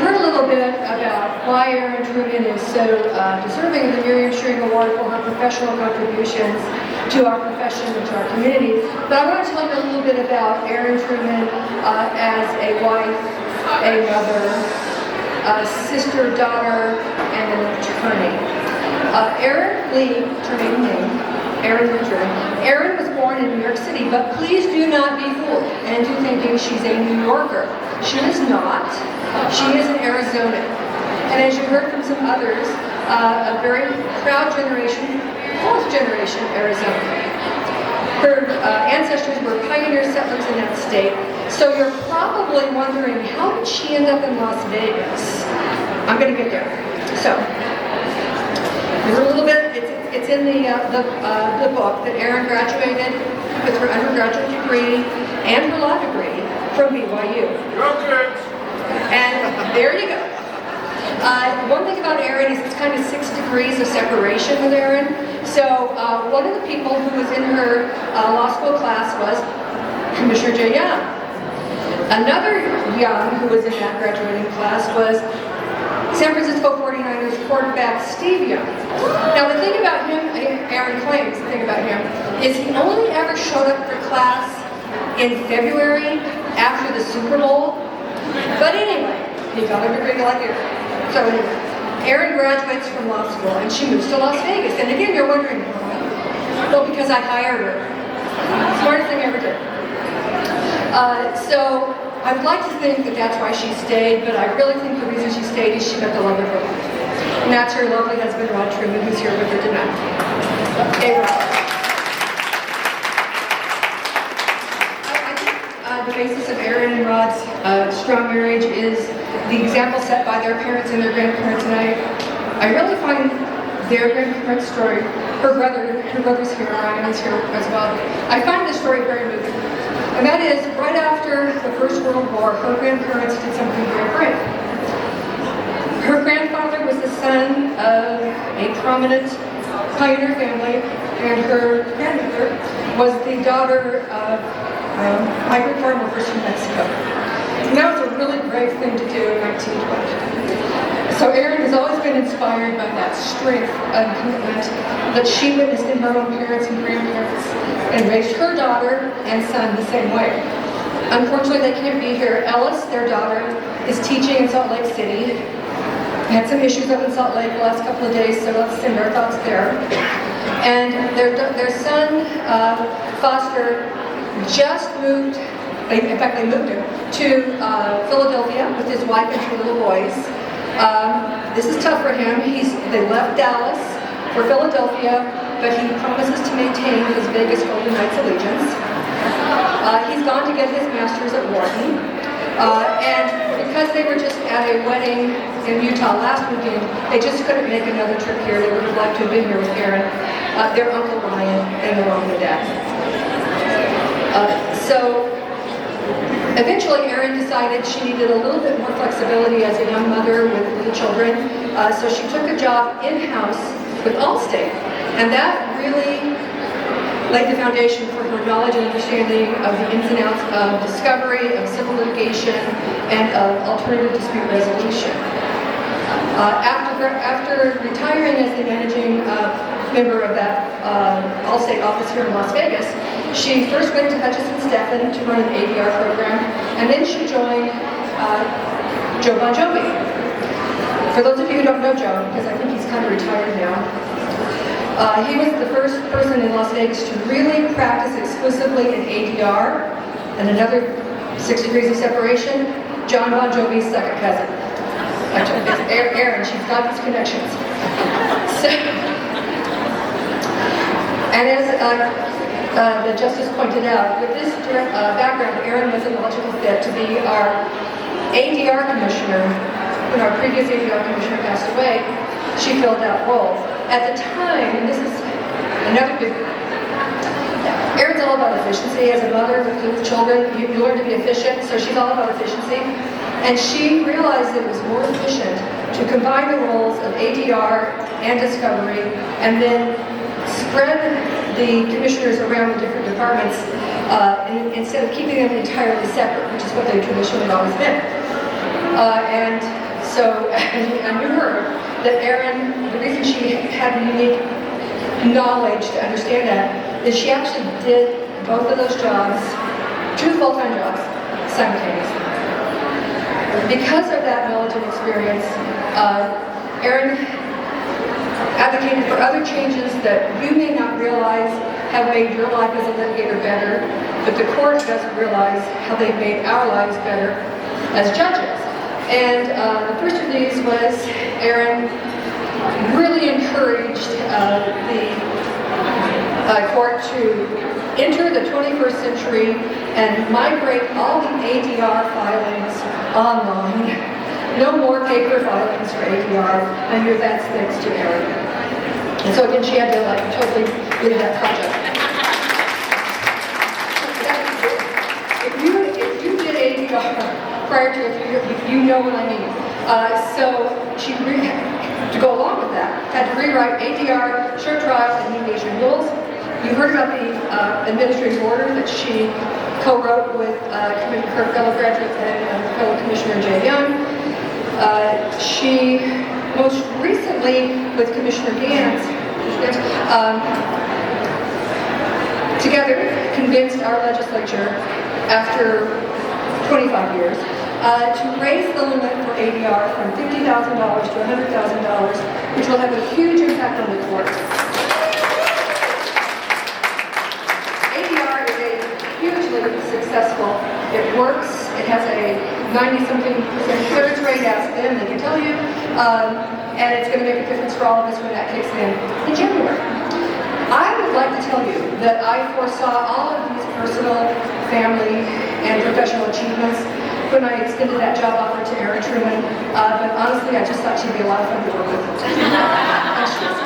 heard a little bit about why Erin Truman is so deserving of the Miriam Shearing Award for her professional contributions to our profession and to our community. But I want to tell you a little bit about Erin Truman as a wife, a mother, a sister, daughter, and an attorney. Erin Lee, her maiden name, Erin Lee Truman. Erin was born in New York City, but please do not be fooled into thinking she's a New Yorker. She is not. She is an Arizonan. And as you heard from some others, a very proud generation, fourth generation Arizona. Her ancestors were pioneer settlers in that state. So you're probably wondering, how did she end up in Las Vegas? I'm going to get there. So, there's a little bit, it's in the book that Erin graduated with her undergraduate degree and her law degree from BYU. Okay. And there you go. One thing about Erin is it's kind of 6 degrees of separation with Erin. So one of the people who was in her law school class was Commissioner Jay Young. Another Young who was in that graduating class was San Francisco 49ers quarterback Steve Young. Now the thing about him, Erin claims the thing about him, is he only ever showed up for class in February after the Super Bowl. But anyway, he got a degree like Erin. So anyway, Erin graduates from law school and she moves to Las Vegas. And again, you're wondering, well, because I hired her. Smartest thing I ever did. So I'd like to think that that's why she stayed, but I really think the reason she stayed is she met the love of her life. And that's her lovely husband, Rod Truman, who's here with her tonight. Hey, Rod. The basis of Erin and Rod's strong marriage is the example set by their parents and their grandparents, and I really find their grandparents' story, her brother's here, Ryan is here as well. I find this story very moving. And that is, right after the First World War, her grandparents did something very brave. Her grandfather was the son of a prominent pioneer family, and her grandmother was the daughter of migrant farm workers from Mexico. And that was a really brave thing to do in 1920. So Erin has always been inspired by that strength and commitment that she witnessed in her own parents and grandparents, and raised her daughter and son the same way. Unfortunately, they can't be here. Ellis, their daughter, is teaching in Salt Lake City. Had some issues up in Salt Lake the last couple of days, so let's send our thoughts there. And their son, Foster, just moved, in fact they moved him, to Philadelphia with his wife and 2 little boys. This is tough for him. They left Dallas for Philadelphia, but he promises to maintain his Vegas Golden Knights allegiance. He's gone to get his master's at Wharton. And because they were just at a wedding in Utah last weekend, they just couldn't make another trip here. They would have liked to have been here with Erin, their Uncle Ryan, and their mom and dad. So eventually Erin decided she needed a little bit more flexibility as a young mother with little children, so she took a job in-house with Allstate, and that really laid the foundation for her knowledge and understanding of the ins and outs of discovery, of civil litigation, and of alternative dispute resolution. After retiring as the managing member of that Allstate office here in Las Vegas, she first went to Hutchinson Stephan to run an ADR program, and then she joined Joe Bon Jovi. For those of you who don't know Joe, because I think he's kind of retired now, he was the first person in Las Vegas to really practice exclusively in ADR, and another 6 degrees of separation, John Bon Jovi's second cousin. Erin, she's got these connections. So, and as the Justice pointed out, with this background, Erin was a logical fit to be our ADR commissioner. When our previous ADR commissioner passed away, she filled that role. At the time, and this is another big, Erin's all about efficiency. As a mother with children, you learn to be efficient, so she's all about efficiency. And she realized that it was more efficient to combine the roles of ADR and discovery, and then spread the commissioners around the different departments instead of keeping them entirely separate, which is what they traditionally always been. And So and you heard that Erin, the reason she had unique knowledge to understand that is she actually did both of those jobs, 2 full-time jobs, simultaneously. Because of that knowledge and experience, Erin advocated for other changes that you may not realize have made your life as a litigator better, but the court doesn't realize how they've made our lives better as judges. And the first of these was Erin really encouraged the court to enter the 21st century and migrate all the ADR filings online. No more paper filings for ADR, and that's thanks to Erin. And so again, she had to totally lead that project. If you did ADR prior to a few years, you know what I mean. So she, to go along with that, had to rewrite ADR, short trial, and mediation rules. You heard about the administrative order that she co-wrote with her fellow graduate and fellow Commissioner Jay Young. She most recently, with Commissioner Gans, together convinced our legislature, after 25 years, to raise the limit for ADR from $50,000 to $100,000, which will have a huge impact on the courts. ADR is a hugely successful. It works. It has a 90-something% clearance rate, ask them, they can tell you, and it's going to make a difference for all of us when that kicks in January. I would like to tell you that I foresaw all of these personal, family, and professional achievements when I extended that job offer to Erin Truman, but honestly, I just thought she'd be a lot of fun to work with.